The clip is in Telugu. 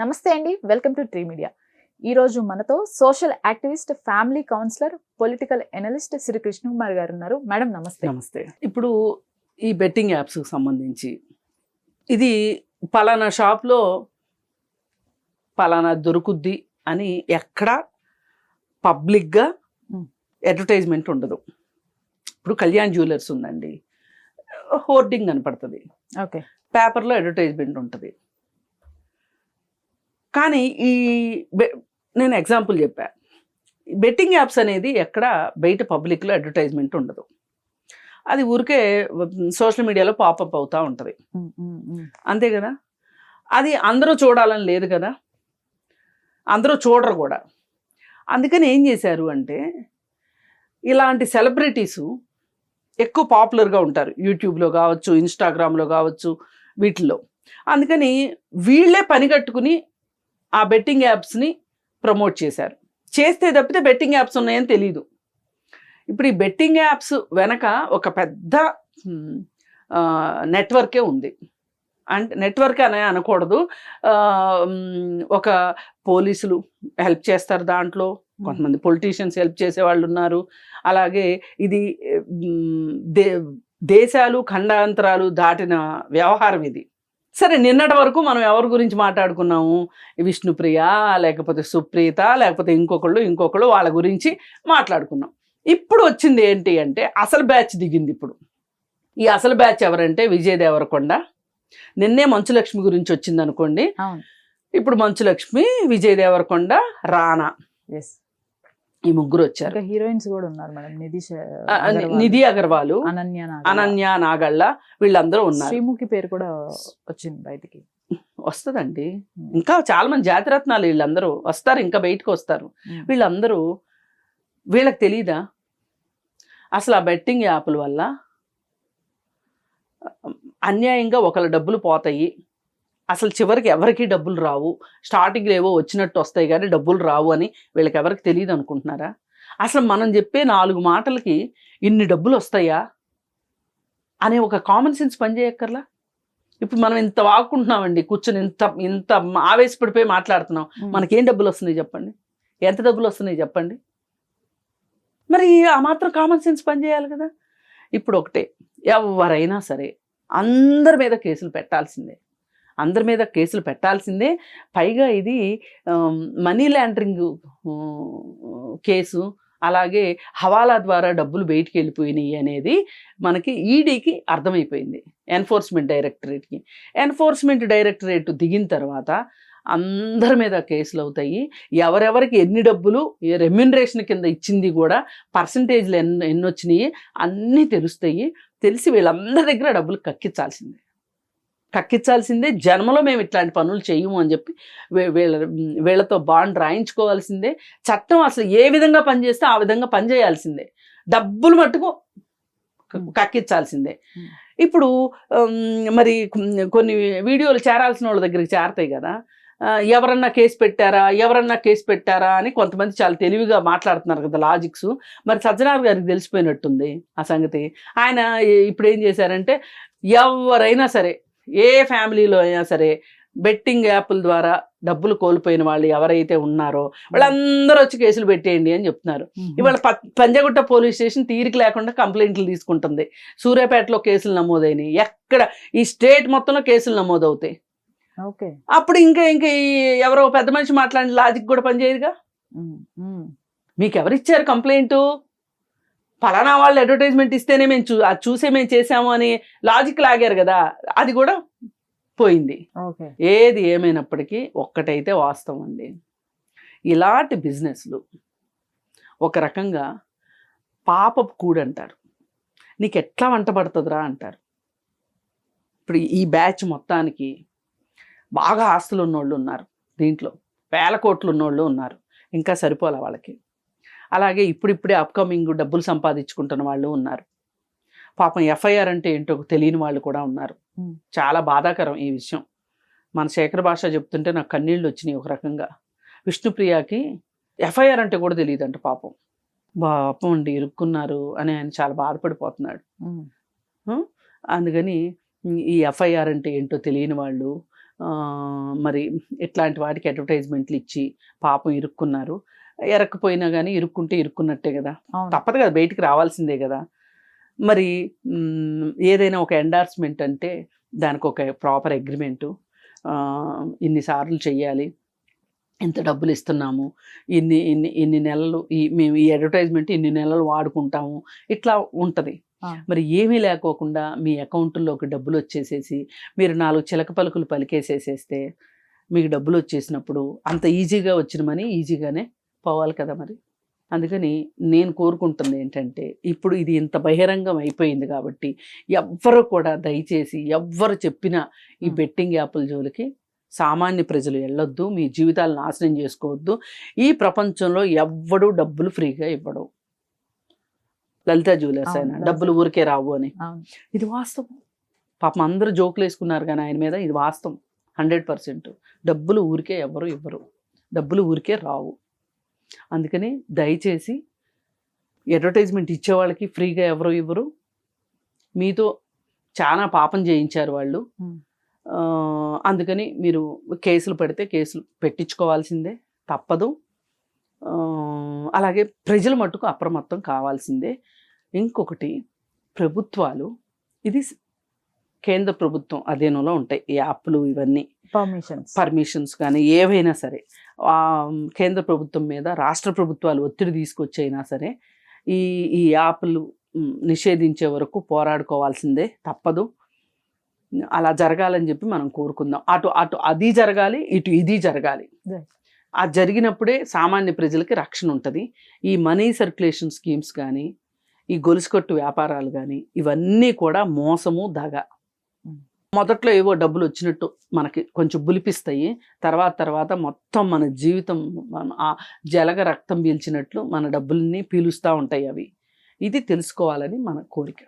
నమస్తే అండి, వెల్కమ్ టు ట్రీ మీడియా. ఈరోజు మనతో social activist, family counsellor, political analyst Shri Krishnakumar గారు ఉన్నారు. మేడం నమస్తే. నమస్తే. ఇప్పుడు ఈ బెట్టింగ్ యాప్స్కి సంబంధించి ఇది పలానా షాప్లో పలానా దొరుకుద్ది అని ఎక్కడా పబ్లిక్గా అడ్వర్టైజ్మెంట్ ఉండదు. ఇప్పుడు కళ్యాణ్ జ్యువెలర్స్ ఉందండి, హోర్డింగ్ కనపడుతుంది, ఓకే, పేపర్లో అడ్వర్టైజ్మెంట్ ఉంటుంది. కానీ నేను ఎగ్జాంపుల్ చెప్పా, బెట్టింగ్ యాప్స్ అనేది ఎక్కడ బయట పబ్లిక్లో అడ్వర్టైజ్మెంట్ ఉండదు. అది ఊరికే సోషల్ మీడియాలో పాపప్ అవుతూ ఉంటుంది, అంతే కదా. అది అందరూ చూడాలని లేదు కదా, అందరూ చూడరు కూడా. అందుకని ఏం చేశారు అంటే, ఇలాంటి సెలబ్రిటీసు ఎక్కువ పాపులర్గా ఉంటారు, యూట్యూబ్లో కావచ్చు, ఇన్స్టాగ్రామ్లో కావచ్చు, వీటిల్లో. అందుకని వీళ్ళే పని కట్టుకుని ఆ బెట్టింగ్ యాప్స్ని ప్రమోట్ చేశారు. చేస్తే తప్పితే బెట్టింగ్ యాప్స్ ఉన్నాయని తెలీదు. ఇప్పుడు ఈ బెట్టింగ్ యాప్స్ వెనక ఒక పెద్ద నెట్వర్కే ఉంది. అంటే నెట్వర్క్ అనే అనకూడదు, ఒక పోలీసులు హెల్ప్ చేస్తారు దాంట్లో, కొంతమంది పొలిటీషియన్స్ హెల్ప్ చేసే వాళ్ళు ఉన్నారు. అలాగే ఇది దేశాలు ఖండాంతరాలు దాటిన వ్యవహారం ఇది. సరే, నిన్నటి వరకు మనం ఎవరి గురించి మాట్లాడుకున్నాము? విష్ణుప్రియ, లేకపోతే సుప్రీత, లేకపోతే ఇంకొకళ్ళు వాళ్ళ గురించి మాట్లాడుకున్నాం. ఇప్పుడు వచ్చింది ఏంటి అంటే, అసలు బ్యాచ్ దిగింది. ఇప్పుడు ఈ అసలు బ్యాచ్ ఎవరంటే విజయ్ దేవరకొండ. నిన్నే మంచులక్ష్మి గురించి వచ్చింది అనుకోండి. ఇప్పుడు మంచులక్ష్మి, విజయ్ దేవరకొండ, రానా, ఈ ముగ్గురు వచ్చారు. హీరోయిన్స్ కూడా ఉన్నారు మేడం, నిధి అగర్వాల్, అనన్య నాగళ్ళ, వీళ్ళందరూ ఉన్నారు. శ్రీముఖి పేరు కూడా వచ్చింది బయటికి. వస్తుందండి, ఇంకా చాలా మంది జాతిరత్నాలు వీళ్ళందరూ వస్తారు, ఇంకా బయటకు వస్తారు. వీళ్ళందరూ, వీళ్ళకి తెలీదా అసలు ఆ బెట్టింగ్ యాప్ల వల్ల అన్యాయంగా ఒకళ్ళ డబ్బులు పోతాయి, అసలు చివరికి ఎవరికి డబ్బులు రావు, స్టార్టింగ్లో ఏవో వచ్చినట్టు వస్తాయి కానీ డబ్బులు రావు అని వీళ్ళకి ఎవరికి తెలియదు అనుకుంటున్నారా? అసలు మనం చెప్పే 4 మాటలకి ఇన్ని డబ్బులు వస్తాయా అనే ఒక కామన్ సెన్స్ పనిచేయక్కర్లా? ఇప్పుడు మనం ఇంత వాక్కుంటున్నామండి, కూర్చొని ఇంత ఆవేశపడిపోయి మాట్లాడుతున్నాం, మనకేం డబ్బులు వస్తున్నాయి చెప్పండి? ఎంత డబ్బులు వస్తున్నాయి చెప్పండి? మరి ఆ మాత్రం కామన్ సెన్స్ పనిచేయాలి కదా. ఇప్పుడు ఒకటే, ఎవరైనా సరే అందరి మీద కేసులు పెట్టాల్సిందే. పైగా ఇది మనీ లాండరింగ్ కేసు, అలాగే హవాలా ద్వారా డబ్బులు బయటికి వెళ్ళిపోయినాయి అనేది మనకి ఈడీకి అర్థమైపోయింది, ఎన్ఫోర్స్మెంట్ డైరెక్టరేట్ దిగిన తర్వాత అందరి మీద కేసులు అవుతాయి. ఎవరెవరికి ఎన్ని డబ్బులు రెమ్యునరేషన్ కింద ఇచ్చింది కూడా, పర్సంటేజ్లు ఎన్ని వచ్చినాయి అన్నీ తెలుస్తాయి. తెలిసి వీళ్ళందరి దగ్గర డబ్బులు కక్కించాల్సిందే. జన్మలో మేము ఇట్లాంటి పనులు చేయము అని చెప్పి వీళ్ళతో బాండ్ రాయించుకోవాల్సిందే. చట్టం అసలు ఏ విధంగా పనిచేస్తే ఆ విధంగా పనిచేయాల్సిందే. డబ్బులు మట్టుకు కక్కించాల్సిందే. ఇప్పుడు మరి కొన్ని వీడియోలు చేరాల్సిన వాళ్ళ దగ్గరికి చేరతాయి కదా, ఎవరన్నా కేసు పెట్టారా అని కొంతమంది చాలా తెలివిగా మాట్లాడుతున్నారు కదా, లాజిక్స్. మరి సజ్జనార్ గారికి తెలిసిపోయినట్టుంది ఆ సంగతి. ఆయన ఇప్పుడు ఏం చేశారంటే, ఎవరైనా సరే, ఏ ఫ్యామిలీలో అయినా సరే, బెట్టింగ్ యాప్ల ద్వారా డబ్బులు కోల్పోయిన వాళ్ళు ఎవరైతే ఉన్నారో వాళ్ళందరూ వచ్చి కేసులు పెట్టేయండి అని చెప్తున్నారు. ఇవాళ పంజాగుట్ట పోలీస్ స్టేషన్ తీరిక లేకుండా కంప్లైంట్లు తీసుకుంటుంది. సూర్యాపేటలో కేసులు నమోదైనవి, ఎక్కడ ఈ స్టేట్ మొత్తంలో కేసులు నమోదవుతాయి. అప్పుడు ఇంకా ఎవరో పెద్ద మనిషి మాట్లాడిన లాజిక్ కూడా పనిచేయదుగా. మీకు ఎవరిచ్చారు కంప్లైంట్? ఫలానా వాళ్ళు అడ్వర్టైజ్మెంట్ ఇస్తేనే మేము అది చూసే మేము చేసాము అని లాజిక్ లాగారు కదా, అది కూడా పోయింది. ఏది ఏమైనప్పటికీ ఒక్కటైతే వాస్తవం అండి, ఇలాంటి బిజినెస్లు ఒక రకంగా పాపపు కూడంటారు. నీకు ఎట్లా వంట పడుతుందిరా అంటారు. ఇప్పుడు ఈ బ్యాచ్ మొత్తానికి బాగా ఆస్తులు ఉన్నోళ్ళు ఉన్నారు, దీంట్లో వేల కోట్లు ఉన్నోళ్ళు ఉన్నారు, ఇంకా సరిపోలే వాళ్ళకి. అలాగే ఇప్పుడిప్పుడే అప్కమింగ్ డబ్బులు సంపాదించుకుంటున్న వాళ్ళు ఉన్నారు. పాపం ఎఫ్ఐఆర్ అంటే ఏంటో తెలియని వాళ్ళు కూడా ఉన్నారు. చాలా బాధాకరం ఈ విషయం. మన శేఖర్ భాష చెప్తుంటే నాకు కన్నీళ్ళు వచ్చినాయి ఒక రకంగా. విష్ణుప్రియకి ఎఫ్ఐఆర్ అంటే కూడా తెలియదంట పాపం. అండి ఇరుక్కున్నారు అని ఆయన చాలా బాధపడిపోతున్నాడు. అందుకని ఈ ఎఫ్ఐఆర్ అంటే ఏంటో తెలియని వాళ్ళు, మరి ఇట్లాంటి వాటికి అడ్వర్టైజ్మెంట్లు ఇచ్చి పాపం ఇరుక్కున్నారు. ఎరక్కపోయినా కానీ ఇరుక్కుంటే ఇరుక్కున్నట్టే కదా, అవును. తప్పదు కదా, బయటికి రావాల్సిందే కదా. మరి ఏదైనా ఒక ఎండార్స్మెంట్ అంటే దానికి ఒక ప్రాపర్ అగ్రిమెంటు, ఇన్నిసార్లు చెయ్యాలి, ఇంత డబ్బులు ఇస్తున్నాము, ఇన్ని ఇన్ని ఇన్ని నెలలు మేము ఈ అడ్వర్టైజ్మెంట్ ఇన్ని నెలలు వాడుకుంటాము, ఇట్లా ఉంటుంది. మరి ఏమీ లేకోకుండా మీ అకౌంట్లోకి డబ్బులు వచ్చేసేసి మీరు 4 చిలక పలుకులు పలికేసేసేస్తే మీకు డబ్బులు వచ్చేసినప్పుడు అంత ఈజీగా వచ్చిన మనీ ఈజీగానే పోవాలి కదా మరి. అందుకని నేను కోరుకుంటుంది ఏంటంటే, ఇప్పుడు ఇది ఇంత బహిరంగం అయిపోయింది కాబట్టి ఎవ్వరు కూడా దయచేసి ఎవ్వరు చెప్పినా ఈ బెట్టింగ్ యాప్ల జోలికి సామాన్య ప్రజలు వెళ్ళొద్దు, మీ జీవితాలు నాశనం చేసుకోవద్దు. ఈ ప్రపంచంలో ఎవ్వడు డబ్బులు ఫ్రీగా ఇవ్వడు. లలిత జ్యువెలర్స్ అయినా డబ్బులు ఊరికే రావు అని, ఇది వాస్తవం. పాపం అందరూ జోకులు వేసుకున్నారు కానీ ఆయన మీద, ఇది వాస్తవం 100%. డబ్బులు ఊరికే ఎవరు ఇవ్వరు, డబ్బులు ఊరికే రావు. అందుకని దయచేసి అడ్వర్టైజ్మెంట్ ఇచ్చే వాళ్ళకి ఫ్రీగా ఎవరు ఇవ్వరు. మీతో చాలా పాపం చేయించారు వాళ్ళు. అందుకని మీరు కేసులు పెడితే కేసులు పెట్టించుకోవాల్సిందే, తప్పదు. అలాగే ప్రజలు మట్టుకు అప్రమత్తం కావాల్సిందే. ఇంకొకటి, ప్రభుత్వాలు, ఇది కేంద్ర ప్రభుత్వం అధీనంలో ఉంటాయి ఈ యాప్లు, ఇవన్నీ పర్మిషన్స్ కానీ ఏవైనా సరే కేంద్ర ప్రభుత్వం మీద రాష్ట్ర ప్రభుత్వాలు ఒత్తిడి తీసుకొచ్చైనా సరే ఈ యాప్లు నిషేధించే వరకు పోరాడుకోవాల్సిందే, తప్పదు. అలా జరగాలని చెప్పి మనం కోరుకుందాం. అటు అది జరగాలి, ఇటు ఇది జరగాలి. అది జరిగినప్పుడే సామాన్య ప్రజలకి రక్షణ ఉంటుంది. ఈ మనీ సర్క్యులేషన్ స్కీమ్స్ కానీ, ఈ గొలుసుకట్టు వ్యాపారాలు కానీ, ఇవన్నీ కూడా మోసము, దగ. మొదట్లో ఏవో డబ్బులు వచ్చినట్టు మనకి కొంచెం బులిపిస్తాయి, తర్వాత మొత్తం మన జీవితం ఆ జలగ రక్తం పీల్చినట్లు మన డబ్బుల్ని పీలుస్తూ ఉంటాయి అవి. ఇది తెలుసుకోవాలని మన కోరిక.